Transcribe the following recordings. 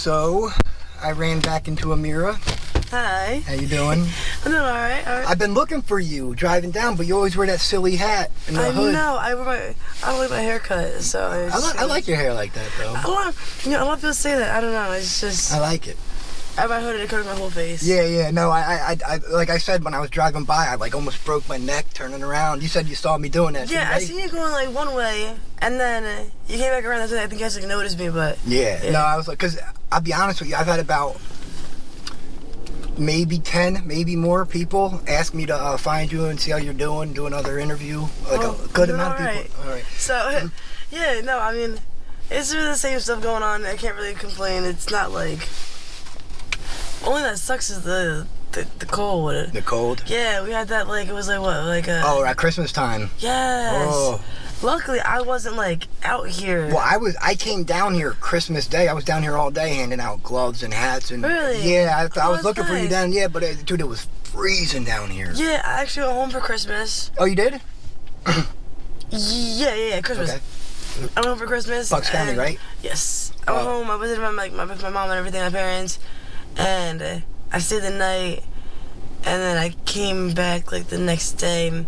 So, I ran back into Amira. Hi. How you doing? I'm doing alright. I've been looking for you driving down, but you always wear that silly hat and the hood. I know. I don't like my haircut, so I like your hair like that, though. A lot of people say that. I don't know. It's just I like it. I have my hood and it covers my whole face. Yeah. No, I like I said when I was driving by, I like almost broke my neck turning around. You said you saw me doing that. Yeah, I seen you going like one way, and then you came back around. I think you guys like noticed me, but yeah. No, I was like, cause I'll be honest with you, I've had about maybe 10, maybe more people ask me to find you and see how you're doing other interview. Like a good amount of people. All right. So, yeah, no, I mean, it's really the same stuff going on. I can't really complain. It's not like. Only that sucks is the cold. The cold? Yeah, we had that it was at Christmas time. Yes. Oh. Luckily, I wasn't out here. Well, I came down here Christmas Day. I was down here all day handing out gloves and hats and. Really? Yeah, I was looking nice. for you down. Yeah, but dude, it was freezing down here. Yeah, I actually went home for Christmas. Oh, you did? Yeah, Christmas. Okay. I went home for Christmas. Bucks County, right? Yes. I went home. I visited my mom and everything, my parents. And I stayed the night, and then I came back the next day.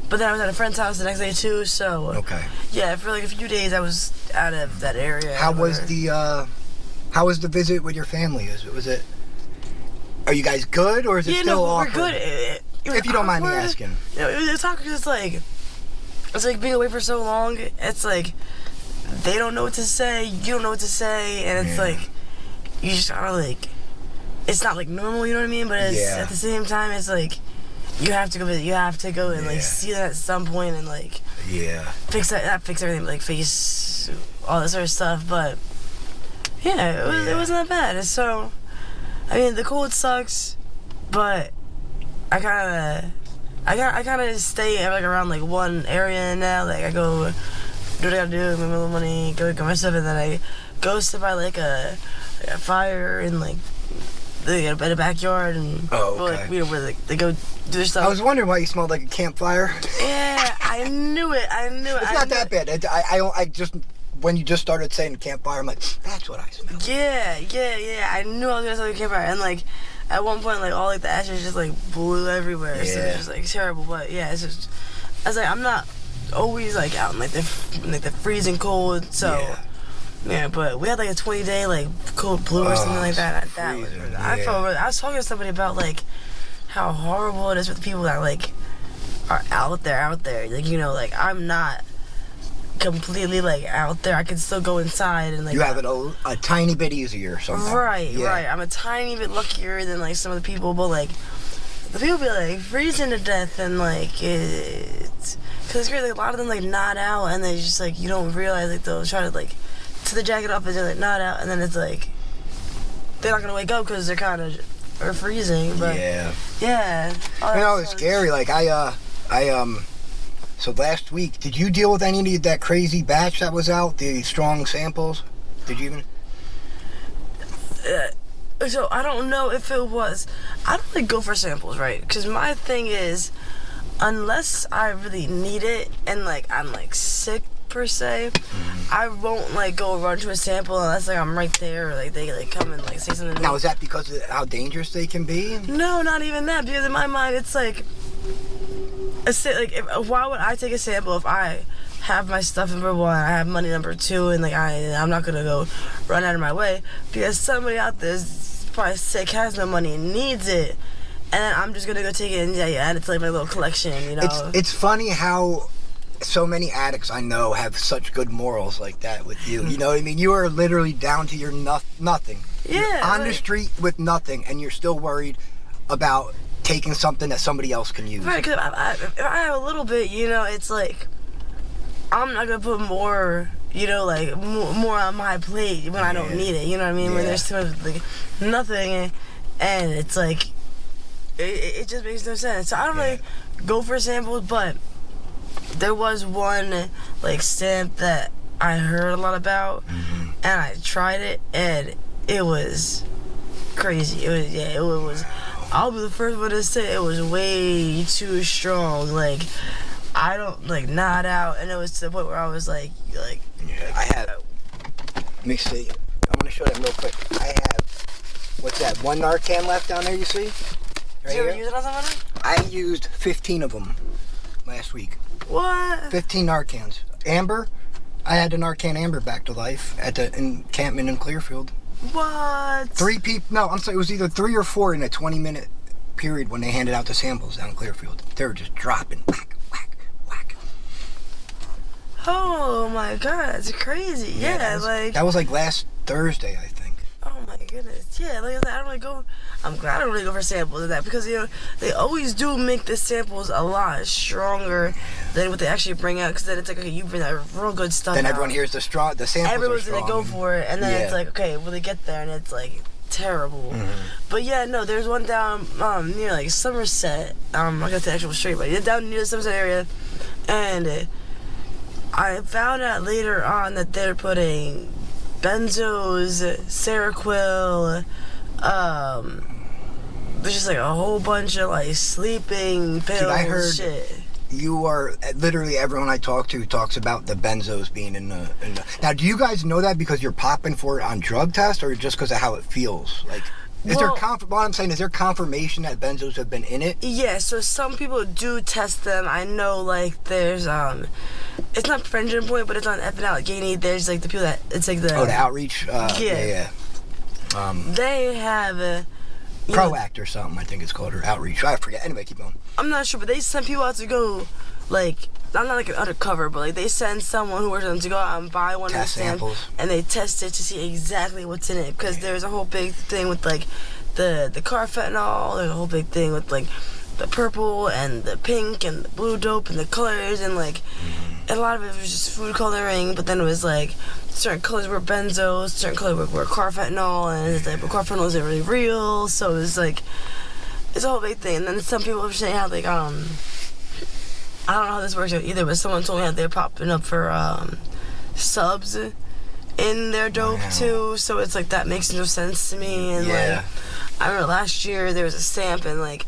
But then I was at a friend's house the next day too. So okay. Yeah, for a few days I was out of that area. How was the visit with your family? Was it? Are you guys good, or is it still awkward? We're good. If you don't mind me asking. It's awkward because it's like being away for so long. It's like they don't know what to say, you don't know what to say, and it's you just gotta it's not normal, you know what I mean? But it's at the same time, it's you have to go visit, you have to go and see them at some point and fix everything, face all this sort of stuff. But it wasn't that bad. So I mean, the cold sucks, but I kind of stay around one area now. I go do what I gotta do, make my little money, go get my stuff, and then I go sit by a fire and they got a backyard and where they go do their stuff. I was wondering why you smelled like a campfire. Yeah, I knew it. It's not that bad. I just when you just started saying campfire, I'm like, that's what I smell. Yeah. I knew I was gonna smell like a campfire, and at one point all the ashes just blew everywhere. Yeah. So it's just terrible. But yeah, it's just I was I'm not always out in the freezing cold. So. Yeah, but we had a 20-day cold blue or something like that. I felt really, I was talking to somebody about how horrible it is for the people that are out there. I'm not completely out there. I can still go inside and you have it a tiny bit easier somehow. Right. I'm a tiny bit luckier than some of the people, but the people be freezing to death and it's because it's weird. A lot of them nod out and they just you don't realize they'll try to to the jacket up and they're nod out, and then it's they're not gonna wake up because they're kind of freezing. But yeah. It's scary. So last week, did you deal with any of that crazy batch that was out? The strong samples? Did you even? So I don't know if it was. I don't go for samples, right? Because my thing is, unless I really need it and I'm sick per se, I won't go run to a sample unless I'm right there or they come and say something to me. Now is that because of how dangerous they can be? No, not even that, because in my mind it's why would I take a sample if I have my stuff number one, I have money number two, and I'm not gonna go run out of my way because somebody out there is probably sick, has no money, and needs it, and then I'm just gonna go take it and add it to my little collection, It's funny how so many addicts I know have such good morals like that with you. You know what I mean? You are literally down to your nothing. Yeah. You're on the street with nothing, and you're still worried about taking something that somebody else can use. Right, because if I have a little bit, it's I'm not going to put more, more on my plate when I don't need it. You know what I mean? Yeah. When there's too much, nothing, and it's it just makes no sense. So I don't really go for samples, but there was one stamp that I heard a lot about, and I tried it, and it was crazy. It was. I'll be the first one to say it was way too strong. I don't nod out, and it was to the point where I was I had. Let me see. I'm gonna show them real quick. I What's that? 1 Narcan left down there, you see? Did you ever use it on somebody? I used 15 of them last week. What? 15 Narcans. Amber, I had the Narcan Amber back to life at the encampment in Clearfield. What? 3 people, no, I'm sorry, it was either 3 or 4 in a 20-minute period when they handed out the samples down in Clearfield. They were just dropping. Whack, whack, whack. Oh my god, that's crazy. Yeah, that was like last Thursday, I think. Oh my goodness. Yeah, like I said, I don't really go. I'm glad I don't really go for samples of that because they always do make the samples a lot stronger than what they actually bring out. Because then it's like, okay, you bring that real good stuff. Then out. everyone hears the samples. Everyone's are strong. gonna go for it, and then it's like, okay, well they get there and it's like terrible. But yeah, no, there's one down near like Somerset. I'm not gonna say the actual street, but down near the Somerset area, and I found out later on that they're putting benzos, Seroquel, there's just like a whole bunch of like sleeping pills. Dude, I heard shit. You are literally everyone I talk to talks about the benzos being in the. Now, do you guys know that because you're popping for it on drug test, or just because of how it feels? Like, what I'm saying is there confirmation that benzos have been in it? Yeah, so some people do test them. I know, like, there's it's not Friendship Point, but it's on F and Allegheny. There's like the people that it's like the the outreach. Yeah. They have. ProAct or something, I think it's called, or outreach. I forget. Anyway, keep going. I'm not sure, but they send people out to go, like, I'm not like an undercover, but like they send someone who works with them to go out and buy one of the samples, and they test it to see exactly what's in it. Because there's a whole big thing with like the carfentanil. There's a whole big thing with like the purple and the pink and the blue dope and the colors and like a lot of it was just food coloring. But then it was like certain colors were benzos, certain colors were carfentanil, and it's like, but carfentanil isn't really real, so it's like, it's a whole big thing. And then some people were saying how like, I don't know how this works out either, but someone told me how they're popping up for subs in their dope too, so it's like, that makes no sense to me. And like, I remember last year there was a stamp, and like,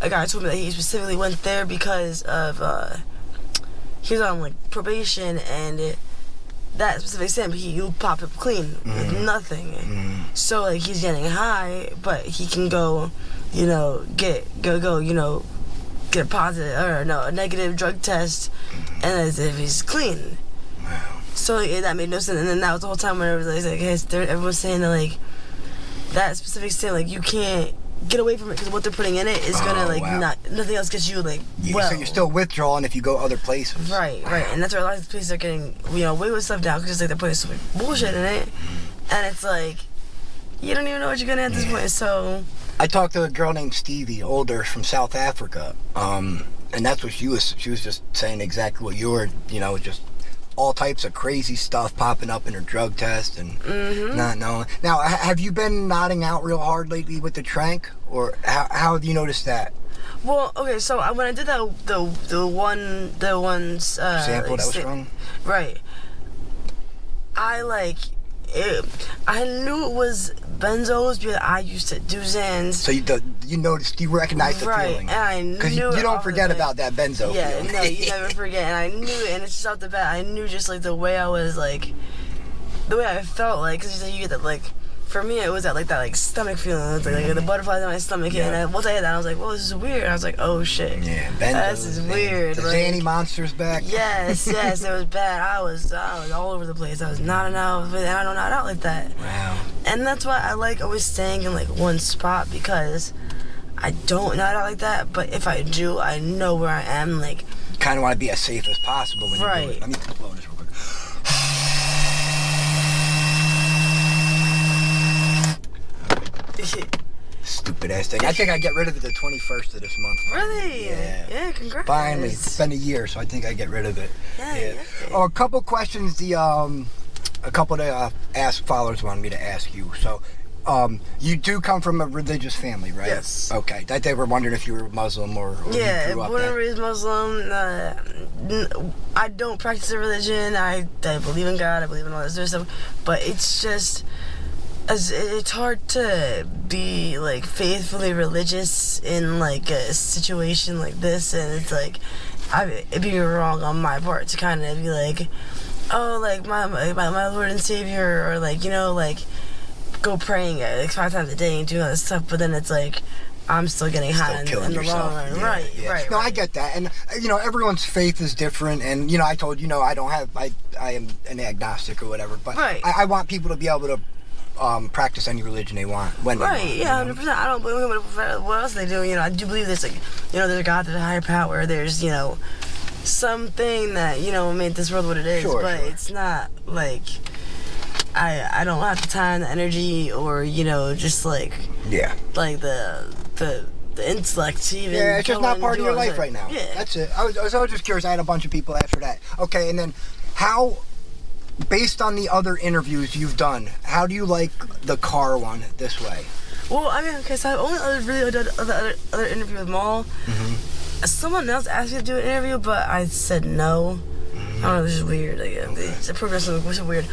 a guy told me that he specifically went there because of, he was on like probation, and that specific sample, you pop it clean with nothing. So like he's getting high, but he can go, get a positive or no, a negative drug test, and as if he's clean. Wow. So that made no sense. And then that was the whole time when everyone was like, everyone was saying that like that specific sample, like you can't get away from it because what they're putting in it is gonna nothing else gets you like so you're still withdrawing if you go other places. Right, and that's where a lot of places are getting away with stuff now because like they're putting so much bullshit in it, and it's like you don't even know what you're gonna at this point. So I talked to a girl named Stevie, older, from South Africa, and that's what she was just saying exactly what you were, just all types of crazy stuff popping up in her drug test and not knowing. Now, have you been nodding out real hard lately with the trank, or how have you noticed that? Well, okay, so when I did the one sample that was strong, right? I knew it was benzos because I used to do Zans. So you noticed, you recognized the feeling, and I knew because you don't forget about that benzo. Yeah, feeling. No, you never forget, and I knew it, and it's just off the bat. I knew just like the way I was like, the way I felt like, because you get that like. For me, it was that stomach feeling. It was like the butterflies in my stomach. And then once I had that, I was like, "Whoa, this is weird." I was like, "Oh shit, yeah, benzo, this is weird." The Zanny monster's back. Yes, it was bad. I was all over the place. I was nodding out, and I don't nod out like that. Wow. And that's why I like always staying in like one spot, because I don't nod out like that. But if I do, I know where I am. Like, kind of want to be as safe as possible when you do it. Let me blow this real quick. Stupid ass thing. I think I get rid of it the 21st of this month. Really? Yeah. Yeah, congrats. Finally. It's been a year, so I think I get rid of it. Yeah. Oh, a couple questions a couple of Ask followers wanted me to ask you. So, you do come from a religious family, right? Yes. Okay. That they were wondering if you were Muslim or yeah, you grew up born and raised Muslim. I don't practice a religion. I believe in God. I believe in all this other stuff. But it's just, it's hard to be like faithfully religious in like a situation like this, and it's like it'd be wrong on my part to kind of be like, oh, like my Lord and Savior, or like like go praying like 5 times a day and do all this stuff, but then it's like I'm still getting high in the long run. Yeah, right, yeah. right. No, right. I get that, and everyone's faith is different, and I told I don't have I am an agnostic or whatever, but Right. I want people to be able to practice any religion they want when they want. Right, yeah, 100%. I don't believe what else they do. I do believe there's there's a God, there's a higher power, there's something that made this world what it is, Sure, but sure. it's not like I don't have the time, the energy, or just like the intellect to even. Yeah, it's just go not and part do of your all life this. right now. Yeah, That's it. I was just curious. I had a bunch of people ask for that. Okay, and then how, based on the other interviews you've done, how do you like the car one this way? Well, I mean, okay, so I've only really done other interview with Maul. Mm-hmm. Someone else asked me to do an interview, but I said no. I don't know, this is weird. The program was so weird.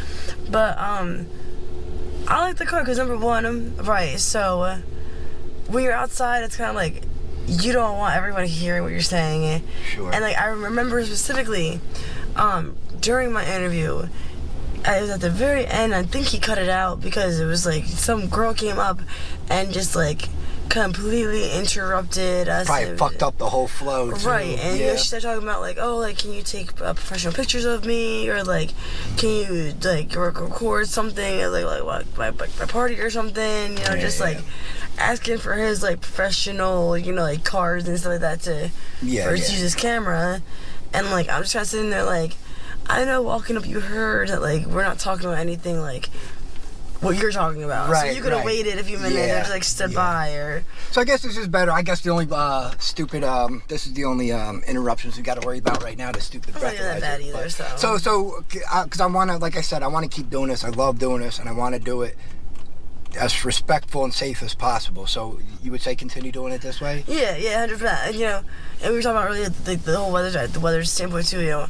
But, I like the car because, number one, right, so when you're outside, it's kind of like you don't want everybody hearing what you're saying. Sure. And, I remember specifically during my interview, it was at the very end, I think he cut it out because it was some girl came up and just completely interrupted us. Probably fucked up the whole flow too. Right, and yeah. she started talking about can you take professional pictures of me, or can you record something at my party or something, asking for his we'll use cards and stuff like that to use his camera, and I'm just kind of sitting there I know walking up you heard that we're not talking about anything what you're talking about. Right, so you could have waited a few minutes and just stood by, or. So I guess this is better. I guess the only this is the only interruptions we got to worry about right now. The stupid breathalyzer. Not that bad either. So because I want to, like I said, I want to keep doing this. I love doing this, and I want to do it as respectful and safe as possible. So you would say continue doing it this way? Yeah, 100%. And we were talking about earlier the whole weather standpoint too.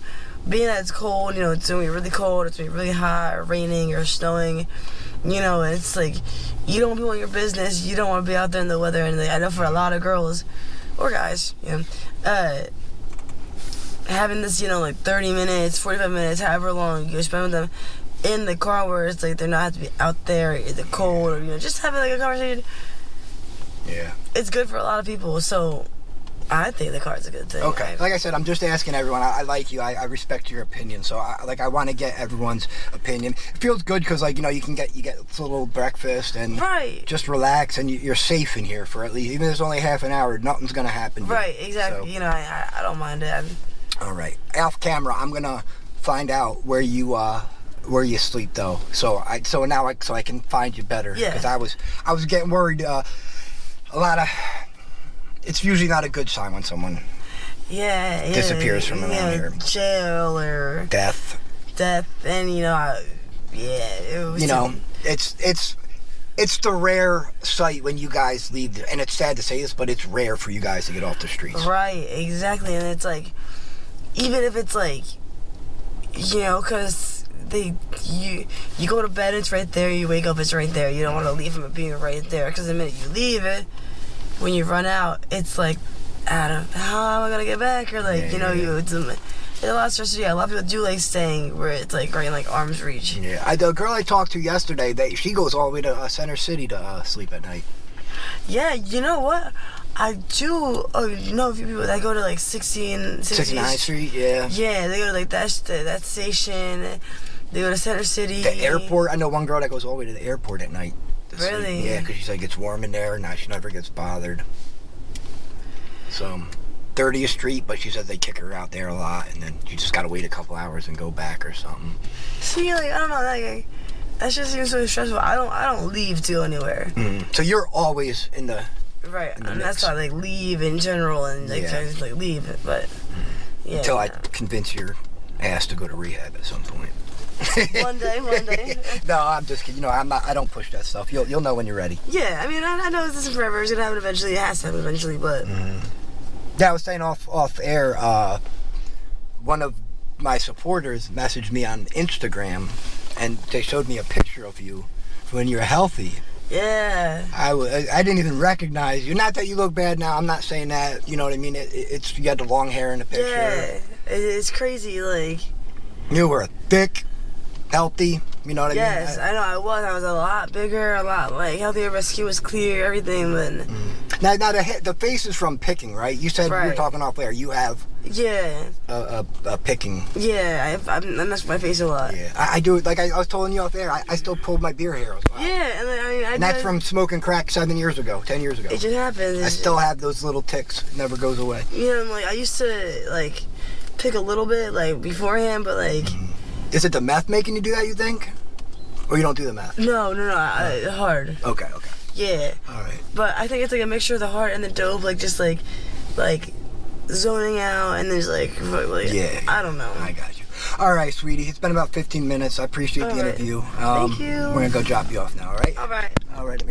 Being that it's cold, it's gonna be really cold, it's gonna be really hot, or raining, or snowing. It's you don't want people in your business. You don't want to be out there in the weather. And I know for a lot of girls or guys, having this, 30 minutes, 45 minutes, however long you spend with them in the car, where it's they're not have to be out there in the cold, or just having a conversation. Yeah. It's good for a lot of people. So I think the car's a good thing. Okay. Like I said, I'm just asking everyone. I like you. I respect your opinion. So I want to get everyone's opinion. It feels good because you can get a little breakfast and just relax, and you're safe in here for at least, even if it's only half an hour, nothing's gonna happen. Right. Exactly. So, I don't mind it. All right. Off camera, I'm gonna find out where you sleep though. So I can find you better. Yeah. Because I was getting worried. It's usually not a good sign when someone disappears from around here. Jail or death, and it was it's the rare sight when you guys leave, and it's sad to say this, but it's rare for you guys to get off the streets. Right, exactly, and it's even if it's because you go to bed, it's right there. You wake up, it's right there. You don't want to leave from it being right there, because the minute you leave it, when you run out, it's Adam, how am I gonna get back? Or it's a lot of stress. Yeah, a lot of people do staying where it's right in arm's reach. Yeah, the girl I talked to yesterday, she goes all the way to Center City to sleep at night. Yeah, you know what? I do know a few people that go to 69th Street. Yeah. Yeah, they go to that station. They go to Center City. The airport. I know one girl that goes all the way to the airport at night. Really? Yeah, because she's it's warm in there. Now she never gets bothered. So, 30th Street, but she says they kick her out there a lot, and then you just gotta wait a couple hours and go back or something. See, I don't know, that just seems so stressful. I don't leave to go anywhere. Mm-hmm. So you're always in the and that's why I leave in general, and I just leave it, but yeah. Until I convince your ass to go to rehab at some point. One day. No, I'm just kidding. I don't push that stuff. You'll know when you're ready. Yeah, I mean, I know this isn't forever. It's gonna happen eventually. It has to happen eventually, but. Mm-hmm. Yeah, I was saying off air. One of my supporters messaged me on Instagram, and they showed me a picture of you when you're healthy. Yeah. I didn't even recognize you. Not that you look bad now. I'm not saying that. You know what I mean? It's you had the long hair in the picture. Yeah, it's crazy. You were thick. healthy. You know what Yes, I mean? I know I was. I was a lot bigger, a lot like healthier. My skin was clear, everything. Then Now the face is from picking, right? You said you were Right. talking off air. You have yeah, a picking. yeah. I mess with my face a lot. Yeah, I do it. Like I was telling you off air, I still pulled my beer hairs. Yeah, and like, I mean, And that's from smoking crack 7 years ago, 10 years ago. It just happens. I still have those little ticks. Never goes away. You know, like I used to like pick a little bit like beforehand, but like Is it the meth making you do that, you think? Or you don't do the meth? no, hard. Okay. Yeah, All right. but I think it's like a mixture of the hard and the dope, like just like zoning out, and there's like Yeah. I don't know. I got you. All right, sweetie. It's been about 15 minutes. I appreciate the All right. interview. Thank you. We're going to go drop you off now, all right? All right. All right.